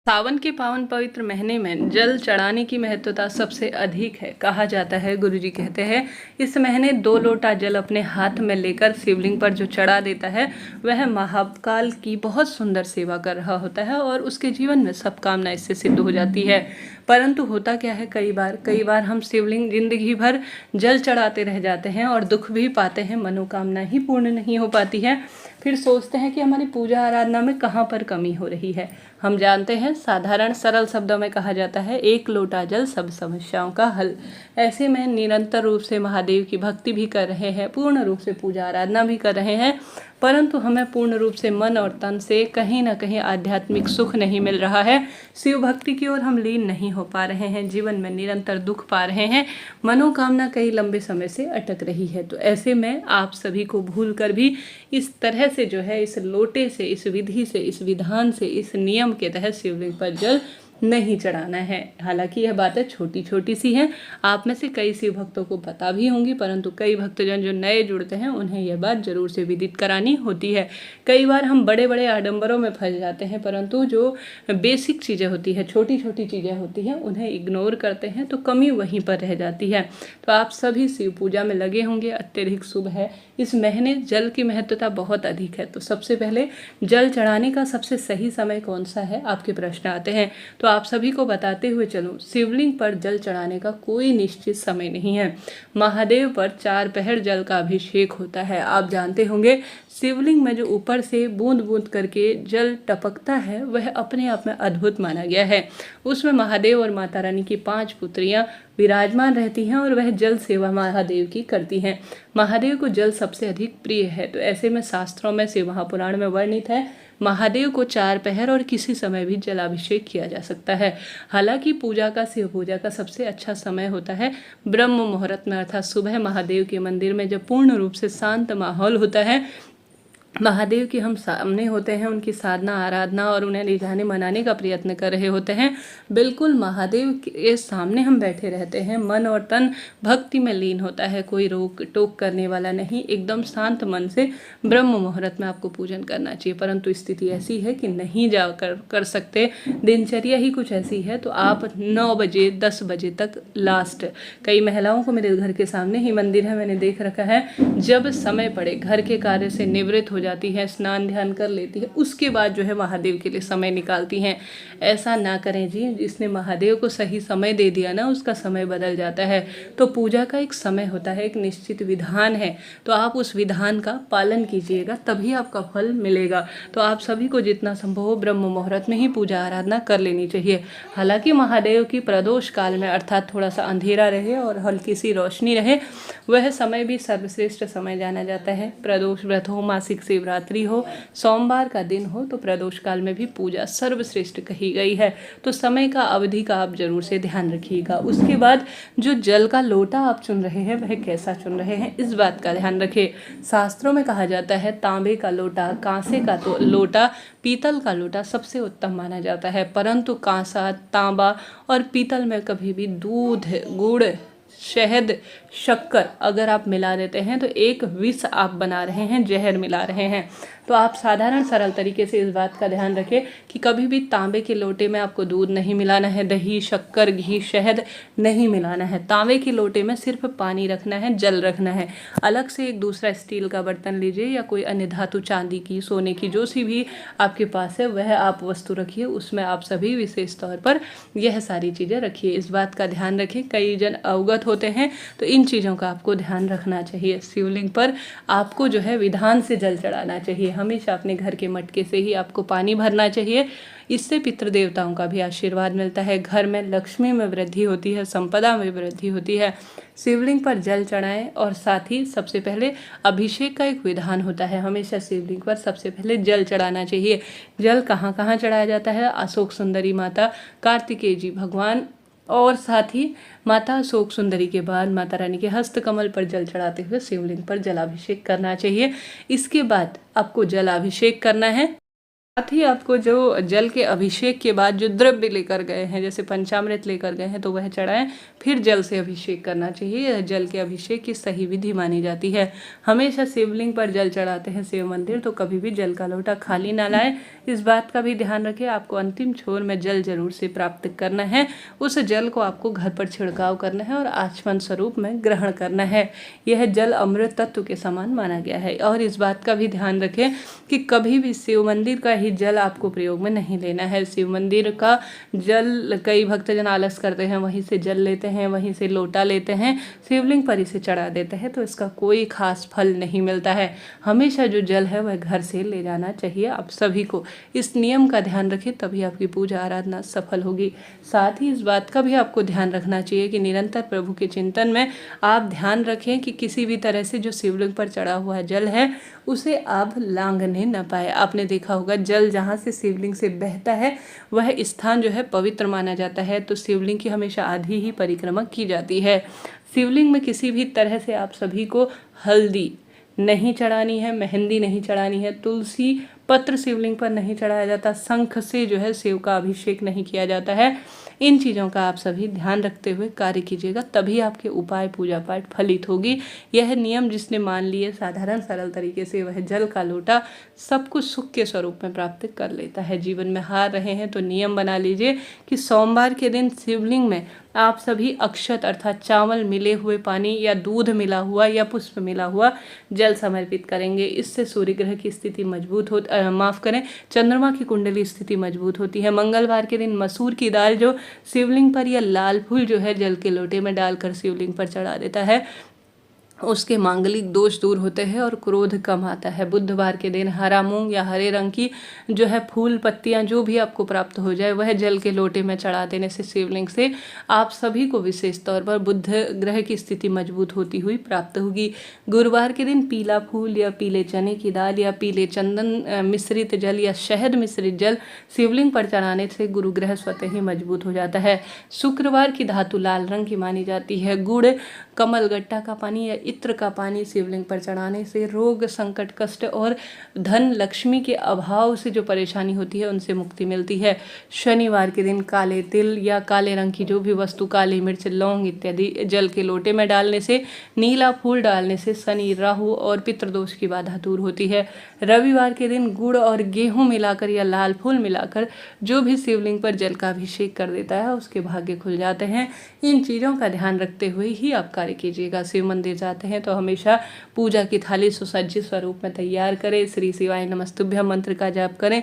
सावन के पावन पवित्र महीने में जल चढ़ाने की महत्वता सबसे अधिक है। कहा जाता है, गुरुजी कहते हैं, इस महीने 2 लोटा जल अपने हाथ में लेकर शिवलिंग पर जो चढ़ा देता है वह महाकाल की बहुत सुंदर सेवा कर रहा होता है और उसके जीवन में सब कामना इससे सिद्ध हो जाती है। परंतु होता क्या है, कई बार हम शिवलिंग जिंदगी भर जल चढ़ाते रह जाते हैं और दुख भी पाते हैं, मनोकामना ही पूर्ण नहीं हो पाती है। फिर सोचते हैं कि हमारी पूजा आराधना में कहाँ पर कमी हो रही है। हम जानते हैं, साधारण सरल शब्दों में कहा जाता है, 1 लोटा जल सब समस्याओं का हल। ऐसे में निरंतर रूप से महादेव की भक्ति भी कर रहे हैं, पूर्ण रूप से पूजा आराधना भी कर रहे हैं, परंतु हमें पूर्ण रूप से मन और तन से कहीं ना कहीं आध्यात्मिक सुख नहीं मिल रहा है। शिव भक्ति की ओर हम लीन नहीं हो पा रहे हैं, जीवन में निरंतर दुख पा रहे हैं, मनोकामना कई लंबे समय से अटक रही है। तो ऐसे में आप सभी को भूल कर भी इस तरह से जो है, इस लोटे से, इस विधि से, इस विधान से, इस नियम के तहत शिवलिंग पर जल नहीं चढ़ाना है। हालांकि यह बातें छोटी छोटी सी हैं, आप में से कई शिव भक्तों को पता भी होंगी, परंतु कई भक्तजन जो नए जुड़ते हैं उन्हें यह बात जरूर से विदित करानी होती है। कई बार हम बड़े बड़े आडंबरों में फंस जाते हैं, परंतु जो बेसिक चीज़ें होती है, छोटी छोटी चीज़ें होती हैं, उन्हें इग्नोर करते हैं तो कमी वहीं पर रह जाती है। तो आप सभी शिव पूजा में लगे होंगे, अत्यधिक शुभ है। इस महीने जल की महत्वता बहुत अधिक है। तो सबसे पहले जल चढ़ाने का सबसे सही समय कौन सा है, आपके प्रश्न आते हैं। तो आप सभी को बताते हुए चलूं, शिवलिंग पर जल चढ़ाने का कोई निश्चित समय नहीं है। महादेव पर 4 पहर जल का अभिषेक होता है। आप जानते होंगे, शिवलिंग में जो ऊपर से बूंद बूंद करके जल टपकता है वह अपने आप में अद्भुत माना गया है। उसमें महादेव और माता रानी की 5 पुत्रियां विराजमान रहती हैं और वह जल सेवा महादेव की करती हैं। महादेव को जल सबसे अधिक प्रिय है। तो ऐसे में शास्त्रों में, शिव महापुराण में वर्णित है, महादेव को 4 पहर और किसी समय भी जलाभिषेक किया जा सकता है। हालांकि शिव पूजा का सबसे अच्छा समय होता है ब्रह्म मुहूर्त में, अर्थात सुबह महादेव के मंदिर में जब पूर्ण रूप से शांत माहौल होता है, महादेव के हम सामने होते हैं, उनकी साधना आराधना और उन्हें रिझाने मनाने का प्रयत्न कर रहे होते हैं। बिल्कुल महादेव के सामने हम बैठे रहते हैं, मन और तन भक्ति में लीन होता है, कोई रोक टोक करने वाला नहीं, एकदम शांत मन से ब्रह्म मुहूर्त में आपको पूजन करना चाहिए। परंतु स्थिति ऐसी है कि नहीं जा कर सकते, दिनचर्या ही कुछ ऐसी है, तो आप 9 बजे 10 बजे तक लास्ट। कई महिलाओं को, मेरे घर के सामने ही मंदिर है, मैंने देख रखा है, जब समय पड़े घर के कार्य से निवृत्त जाती है, स्नान ध्यान कर लेती है, उसके बाद जो है महादेव के लिए समय निकालती हैं। ऐसा ना करें जी, जिसने महादेव को सही समय दे दिया ना, उसका समय बदल जाता है। तो पूजा का एक समय होता है, एक निश्चित विधान है, तो आप उस विधान का पालन कीजिएगा, तभी आपका फल मिलेगा। तो आप सभी को जितना संभव हो ब्रह्म मुहूर्त में ही पूजा आराधना कर लेनी चाहिए। हालांकि महादेव की प्रदोष काल में, अर्थात थोड़ा सा अंधेरा रहे और हल्की सी रोशनी रहे, वह समय भी सर्वश्रेष्ठ समय जाना जाता है। प्रदोष व्रत हो, मासिक शिवरात्रि हो, सोमवार का दिन हो, तो प्रदोष काल में भी पूजा सर्वश्रेष्ठ कही गई है। तो समय का, अवधि का आप जरूर से ध्यान रखिएगा। उसके बाद जो जल का लोटा आप चुन रहे हैं वह कैसा चुन रहे हैं, इस बात का ध्यान रखें। शास्त्रों में कहा जाता है, तांबे का लोटा, कांसे का तो लोटा, पीतल का लोटा सबसे उत्तम माना जाता है। परंतु कांसा, तांबा और पीतल में कभी भी दूध, गुड़, शहद, शक्कर अगर आप मिला देते हैं तो एक विष आप बना रहे हैं, जहर मिला रहे हैं। तो आप साधारण सरल तरीके से इस बात का ध्यान रखें कि कभी भी तांबे के लोटे में आपको दूध नहीं मिलाना है, दही, शक्कर, घी, शहद नहीं मिलाना है। तांबे के लोटे में सिर्फ पानी रखना है, जल रखना है। अलग से एक दूसरा स्टील का बर्तन लीजिए या कोई अन्य धातु, चांदी की, सोने की, जो सी भी आपके पास है वह आप वस्तु रखिए, उसमें आप सभी विशेष तौर पर यह सारी चीज़ें रखिए। इस बात का ध्यान रखें, कई जन अवगत होते हैं, तो इन चीज़ों का आपको ध्यान रखना चाहिए। शिवलिंग पर आपको जो है विधान से जल चढ़ाना चाहिए। हमेशा अपने घर के मटके से ही आपको पानी भरना चाहिए। इससे पितृ देवताओं का भी आशीर्वाद मिलता है, घर में लक्ष्मी में वृद्धि होती है, संपदा में वृद्धि होती है। शिवलिंग पर जल चढ़ाएं और साथ ही सबसे पहले अभिषेक का एक विधान होता है। हमेशा शिवलिंग पर सबसे पहले जल चढ़ाना चाहिए। जल कहाँ कहाँ चढ़ाया जाता है, अशोक सुंदरी माता, कार्तिकेय जी भगवान और साथ ही माता अशोक सुंदरी के बाद माता रानी के हस्त कमल पर जल चढ़ाते हुए शिवलिंग पर जलाभिषेक करना चाहिए। इसके बाद आपको जलाभिषेक करना है। साथ ही आपको जो जल के अभिषेक के बाद जो द्रव्य लेकर गए हैं, जैसे पंचामृत लेकर गए हैं, तो वह चढ़ाएं, फिर जल से अभिषेक करना चाहिए। यह जल के अभिषेक की सही विधि मानी जाती है। हमेशा शिवलिंग पर जल चढ़ाते हैं शिव मंदिर, तो कभी भी जल का लोटा खाली ना लाएं। इस बात का भी ध्यान रखें, आपको अंतिम छोर में जल जरूर से प्राप्त करना है। उस जल को आपको घर पर छिड़काव करना है और आचमन स्वरूप में ग्रहण करना है। यह जल अमृत तत्व के समान माना गया है। और इस बात का भी ध्यान रखें कि कभी भी शिव मंदिर का ही जल आपको प्रयोग में नहीं लेना है। शिव मंदिर का जल कई भक्तजन आलस करते हैं, वहीं से जल लेते हैं, वहीं से लोटा लेते हैं, शिवलिंग पर इसे चढ़ा देते हैं, तो इसका कोई खास फल नहीं मिलता है। हमेशा जो जल है वह घर से ले जाना चाहिए। आप सभी को इस नियम का ध्यान रखें, तभी आपकी पूजा आराधना सफल होगी। साथ ही इस बात का भी आपको ध्यान रखना चाहिए कि निरंतर प्रभु के चिंतन में आप ध्यान रखें कि किसी भी तरह से जो शिवलिंग पर चढ़ा हुआ जल है उसे आप लांघने न पाए। आपने देखा होगा जल जहाँ से शिवलिंग से बहता है वह स्थान जो है पवित्र माना जाता है, तो शिवलिंग की हमेशा आधी ही परिक्रमा की जाती है। शिवलिंग में किसी भी तरह से आप सभी को हल्दी नहीं चढ़ानी है, मेहंदी नहीं चढ़ानी है, तुलसी पत्र शिवलिंग पर नहीं चढ़ाया जाता, शंख से जो है शिव का अभिषेक नहीं किया जाता है। इन चीज़ों का आप सभी ध्यान रखते हुए कार्य कीजिएगा, तभी आपके उपाय पूजा पाठ फलित होगी। यह नियम जिसने मान लिए साधारण सरल तरीके से, वह जल का लोटा सब कुछ सुख के स्वरूप में प्राप्त कर लेता है। जीवन में हार रहे हैं तो नियम बना लीजिए कि सोमवार के दिन शिवलिंग में आप सभी अक्षत अर्थात चावल मिले हुए पानी या दूध मिला हुआ या पुष्प मिला हुआ जल समर्पित करेंगे। इससे सूर्य ग्रह की स्थिति मजबूत हो चंद्रमा की कुंडली स्थिति मजबूत होती है। मंगलवार के दिन मसूर की दाल जो शिवलिंग पर या लाल फूल जो है जल के लोटे में डालकर शिवलिंग पर चढ़ा देता है, उसके मांगलिक दोष दूर होते हैं और क्रोध कम आता है। बुधवार के दिन हरा मूंग या हरे रंग की जो है फूल पत्तियां जो भी आपको प्राप्त हो जाए वह जल के लोटे में चढ़ा देने से शिवलिंग से आप सभी को विशेष तौर पर बुध ग्रह की स्थिति मजबूत होती हुई प्राप्त होगी। गुरुवार के दिन पीला फूल या पीले चने की दाल या पीले चंदन मिश्रित जल या शहद मिश्रित जल शिवलिंग पर चढ़ाने से गुरु ग्रह स्वतः ही मजबूत हो जाता है। शुक्रवार की धातु लाल रंग की मानी जाती है। गुड़, कमल गट्टा का पानी या इत्र का पानी शिवलिंग पर चढ़ाने से रोग, संकट, कष्ट और धन लक्ष्मी के अभाव से जो परेशानी होती है उनसे मुक्ति मिलती है। शनिवार के दिन काले तिल या काले रंग की जो भी वस्तु, काली मिर्च, लौंग इत्यादि जल के लोटे में डालने से, नीला फूल डालने से शनि, राहु और पितृदोष की बाधा दूर होती है। रविवार के दिन गुड़ और गेहूं मिलाकर या लाल फूल मिलाकर जो भी शिवलिंग पर जल का अभिषेक कर देता है उसके भाग्य खुल जाते हैं। इन चीज़ों का ध्यान रखते हुए ही आप कार्य कीजिएगा। शिव मंदिर जाते हैं तो हमेशा पूजा की थाली सुसज्जित स्वरूप में तैयार करें। श्री शिवाय नमस्तुभ्यं मंत्र का जाप करें।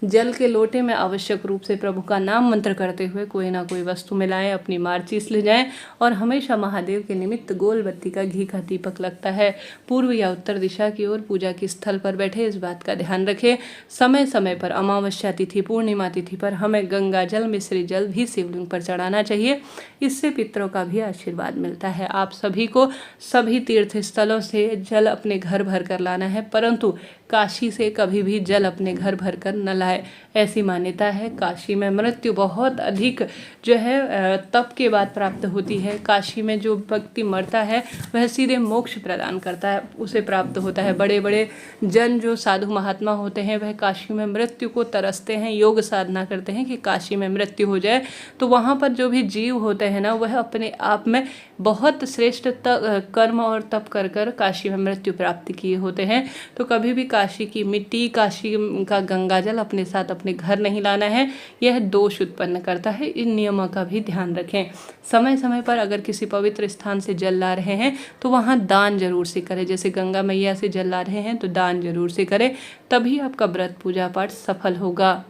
जल के लोटे में आवश्यक रूप से प्रभु का नाम मंत्र करते हुए कोई ना कोई वस्तु मिलाएं, अपनी मार्चिस ले जाएं और हमेशा महादेव के निमित्त गोल बत्ती का घी का दीपक लगता है पूर्व या उत्तर दिशा की ओर पूजा के स्थल पर बैठे। इस बात का ध्यान रखें, समय समय पर अमावस्या तिथि, पूर्णिमा तिथि पर हमें गंगा जल, मिश्री जल भी शिवलिंग पर चढ़ाना चाहिए। इससे पितरों का भी आशीर्वाद मिलता है। आप सभी को सभी तीर्थ स्थलों से जल अपने घर भर कर लाना है, परंतु काशी से कभी भी जल अपने घर भर कर न लाए। ऐसी मान्यता है। काशी में मृत्यु बहुत अधिक जो है तप के बाद प्राप्त होती है। काशी में जो व्यक्ति मरता है वह सीधे मोक्ष प्रदान करता है, उसे प्राप्त होता है। बड़े बड़े जन जो साधु महात्मा होते हैं वह काशी में मृत्यु को तरसते हैं, योग साधना करते हैं कि काशी में मृत्यु हो जाए। तो वहाँ पर जो भी जीव होते हैं ना, वह अपने आप में बहुत श्रेष्ठ कर्म और तप कर कर काशी में मृत्यु प्राप्त किए होते हैं। तो कभी भी काशी की मिट्टी, काशी का गंगा जल अपने साथ अपने घर नहीं लाना है, यह दोष उत्पन्न करता है। इन नियमों का भी ध्यान रखें। समय समय पर अगर किसी पवित्र स्थान से जल ला रहे हैं तो वहाँ दान जरूर से करें। जैसे गंगा मैया से जल ला रहे हैं तो दान जरूर से करें, तभी आपका व्रत पूजा पाठ सफल होगा।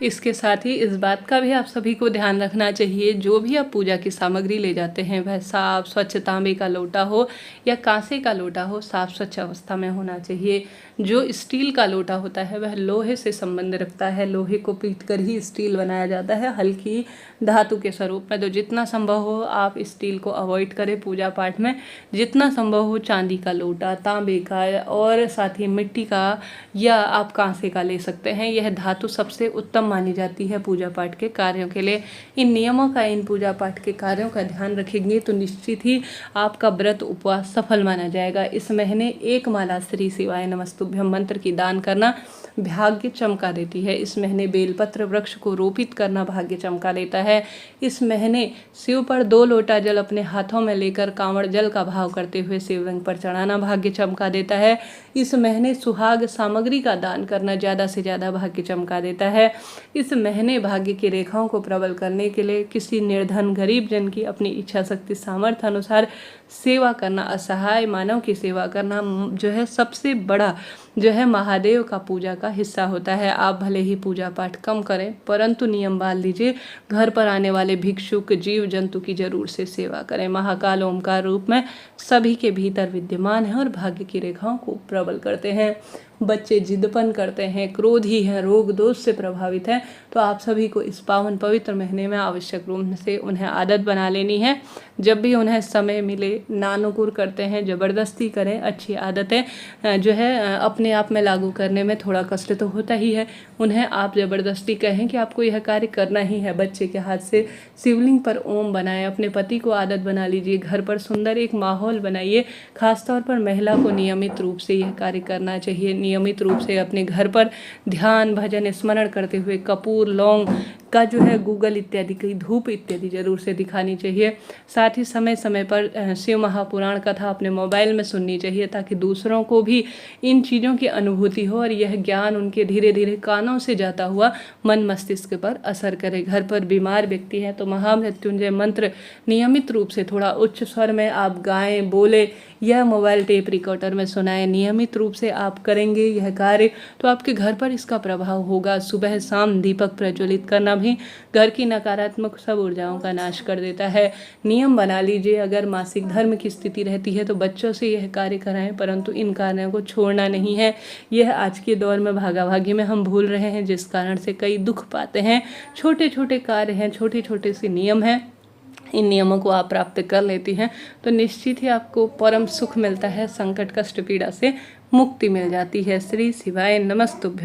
इसके साथ ही इस बात का भी आप सभी को ध्यान रखना चाहिए, जो भी आप पूजा की सामग्री ले जाते हैं वह साफ स्वच्छ तांबे का लोटा हो या कांसे का लोटा हो, साफ स्वच्छ अवस्था में होना चाहिए। जो स्टील का लोटा होता है वह लोहे से संबंध रखता है, लोहे को पीट कर ही स्टील बनाया जाता है हल्की धातु के स्वरूप में। तो जितना संभव हो आप स्टील को अवॉइड करें पूजा पाठ में। जितना संभव हो चांदी का लोटा, तांबे का और साथ ही मिट्टी का या आप कांसे का ले सकते हैं। यह धातु सबसे उत्तम उत्तम मानी जाती है पूजा पाठ के कार्यों के लिए। इन नियमों का, इन पूजा पाठ के कार्यों का ध्यान रखेंगे तो निश्चित ही आपका व्रत उपवास सफल माना जाएगा। इस महीने एक माला श्री शिवाय नमस्तुभ्यम मंत्र की दान करना भाग्य चमका देती है। इस महीने बेलपत्र वृक्ष को रोपित करना भाग्य चमका देता है। इस महीने शिव पर 2 लोटा जल अपने हाथों में लेकर कांवड़ जल का भाव करते हुए शिवलिंग पर चढ़ाना भाग्य चमका देता है। इस महीने सुहाग सामग्री का दान करना ज़्यादा से ज़्यादा भाग्य चमका देता है। इस महीने भाग्य की रेखाओं को प्रबल करने के लिए किसी निर्धन गरीब जन की अपनी इच्छा शक्ति सामर्थ्य अनुसार सेवा करना, असहाय मानव की सेवा करना जो है सबसे बड़ा जो है महादेव का पूजा का हिस्सा होता है। आप भले ही पूजा पाठ कम करें परंतु नियम बांध लीजिए, घर पर आने वाले भिक्षुक जीव जंतु की जरूर से सेवा करें। महाकाल ओमकार रूप में सभी के भीतर विद्यमान है और भाग्य की रेखाओं को प्रबल करते हैं। बच्चे जिद्दपन करते हैं, क्रोधी हैं, रोग दोष से प्रभावित हैं, तो आप सभी को इस पावन पवित्र महीने में आवश्यक रूप से उन्हें आदत बना लेनी है। जब भी उन्हें समय मिले नानुकुर करते हैं, ज़बरदस्ती करें, अच्छी आदतें जो है अपने आप में लागू करने में थोड़ा कष्ट तो होता ही है। उन्हें आप ज़बरदस्ती कहें कि आपको यह कार्य करना ही है। बच्चे के हाथ से शिवलिंग पर ओम बनाएं, अपने पति को आदत बना लीजिए, घर पर सुंदर एक माहौल बनाइए। खासतौर पर महिला को नियमित रूप से यह कार्य करना चाहिए। नियमित रूप से अपने घर पर ध्यान भजन स्मरण करते हुए कपूर लौंग का जो है गूगल इत्यादि की धूप इत्यादि जरूर से दिखानी चाहिए। साथ ही समय समय पर शिव महापुराण कथा अपने मोबाइल में सुननी चाहिए ताकि दूसरों को भी इन चीज़ों की अनुभूति हो और यह ज्ञान उनके धीरे धीरे कानों से जाता हुआ मन मस्तिष्क पर असर करे। घर पर बीमार व्यक्ति है तो महामृत्युंजय मंत्र नियमित रूप से थोड़ा उच्च स्वर में आप गाएं, बोले या मोबाइल टेप रिकॉर्डर में सुनाएं। नियमित रूप से आप करेंगे यह कार्य तो आपके घर पर इसका प्रभाव होगा। सुबह शाम दीपक प्रज्वलित करना भी घर की नकारात्मक सब ऊर्जाओं का नाश कर देता है। नियम बना लीजिए, अगर मासिक धर्म की स्थिति रहती है तो बच्चों से यह कार्य कराएं परंतु इन कार्यों को छोड़ना नहीं है। यह आज के दौर में भागाभागी में हम भूल रहे हैं जिस कारण से कई दुख पाते हैं। छोटे छोटे कार्य हैं, छोटे छोटे से नियम हैं, इन नियमों को आप प्राप्त कर लेती हैं तो निश्चित ही आपको परम सुख मिलता है, संकट कष्ट पीड़ा से मुक्ति मिल जाती है। श्री शिवाय नमस्तुभ्यम।